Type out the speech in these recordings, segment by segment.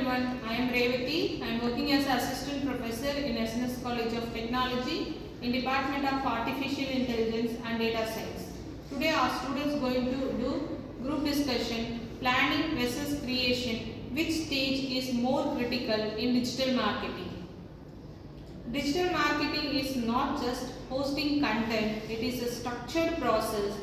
everyone, I am Revati. I am working as Assistant Professor in SNS College of Technology in Department of Artificial Intelligence and Data Science. Today our students going to do group discussion, planning versus creation, which stage is more critical in digital marketing. Digital marketing is not just posting content, it is a structured process.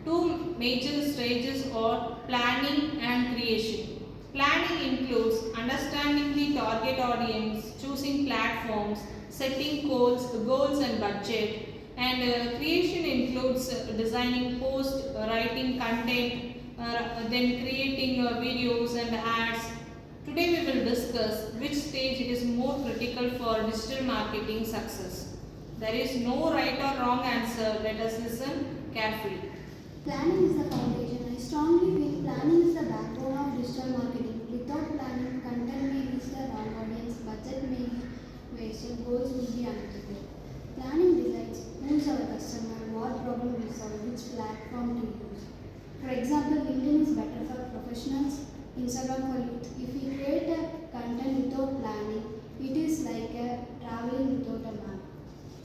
Two major stages are planning and creation. Planning includes understanding the target audience, choosing platforms, setting goals and budget, and creation includes designing posts, writing content, then creating videos and ads. Today we will discuss which stage is more critical for digital marketing success. There is no right or wrong answer. Let us listen carefully. Planning is the foundation. I strongly feel planning is the backbone of digital marketing. Without planning, content may reach the wrong audience, budget may be wasted, goals will be unachieved. Planning decides who is our customer, what problem we solve, which platform to use. For example, LinkedIn is better for professionals, Instagram for youth. If we create a content without planning, it is like a traveling without a map.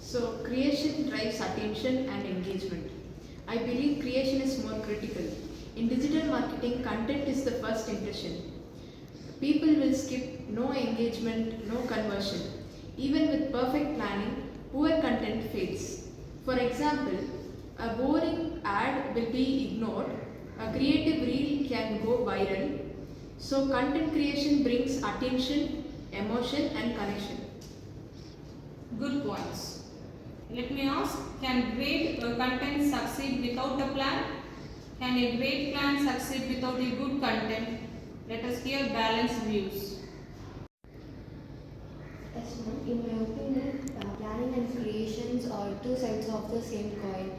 So, creation drives attention and engagement. I believe creation is more critical. In digital marketing, content is the first impression. People will skip, no engagement, no conversion. Even with perfect planning, poor content fades. For example, a boring ad will be ignored, a creative reel can go viral. So, content creation brings attention, emotion, and connection. Good points. Let me ask, can great content succeed without a plan? Can a great plan succeed without a good content? Let us hear balanced views. Yes, ma'am. In my opinion, planning and creations are two sides of the same coin.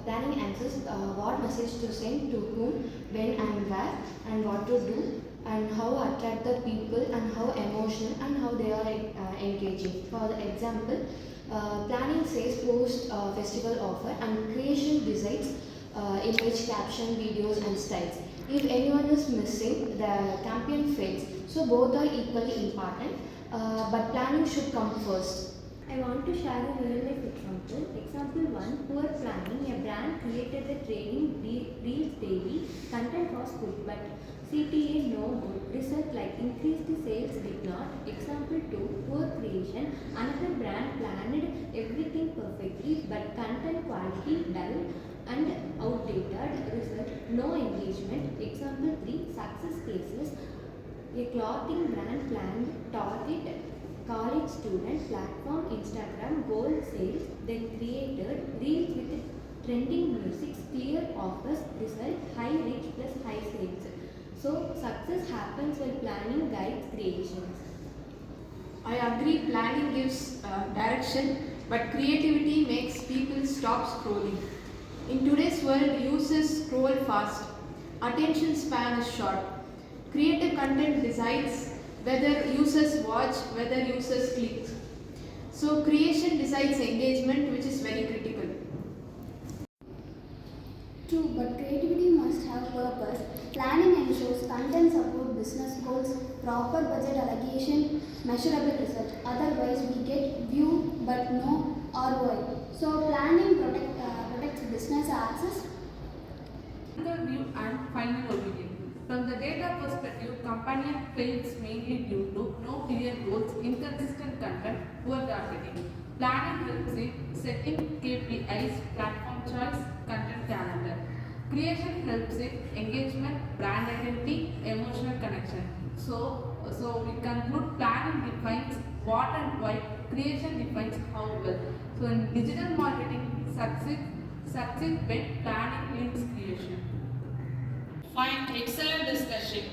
Planning answers what message to send to whom, when and where, and what to do, and how attract the people, and how emotional, and how they are engaging. For example, planning says post festival offer, and creation decides image, caption, videos, and styles. If anyone is missing, the campaign fails. So both are equally important, but planning should come first. I want to share a real life example. Example 1, poor planning. A brand created the training reels daily. Content was good, but CTA no good. Result like increased sales did not. Example 2, poor creation. Another brand planned everything perfectly, but content quality dull and outdated. Result no engagement. Example 3, success cases. A clothing brand planned target college student, platform, Instagram, gold sales, then created reels with trending music, clear offers, result, high reach plus high sales. So, success happens while planning guides creations. I agree, planning gives direction, but creativity makes people stop scrolling. In today's world, users scroll fast. Attention span is short. Creative content decides whether users watch, whether users click. So creation decides engagement, which is very critical. True, but creativity must have purpose. Planning ensures content support business goals, proper budget allocation, measurable result. Otherwise, we get view but no ROI. So planning protects business access. View and final opinion. From the data perspective, company fails mainly due to no clear goals, inconsistent content, poor targeting. Planning helps in setting KPIs, platform choice, content calendar. Creation helps in engagement, brand identity, emotional connection. So we conclude planning defines what and why, creation defines how well. So in digital marketing, succeed when planning leads creation. Fine, excellent discussion.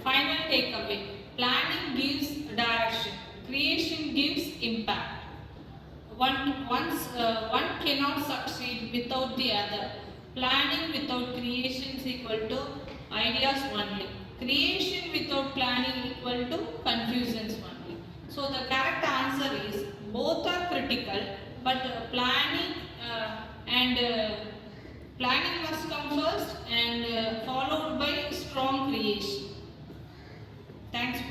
Final takeaway. Planning gives direction. Creation gives impact. One cannot succeed without the other. Planning without creation is equal to ideas only. Creation without planning equal to confusions only. So the correct answer is both are critical, but planning must come first and followed by strong creation. Thanks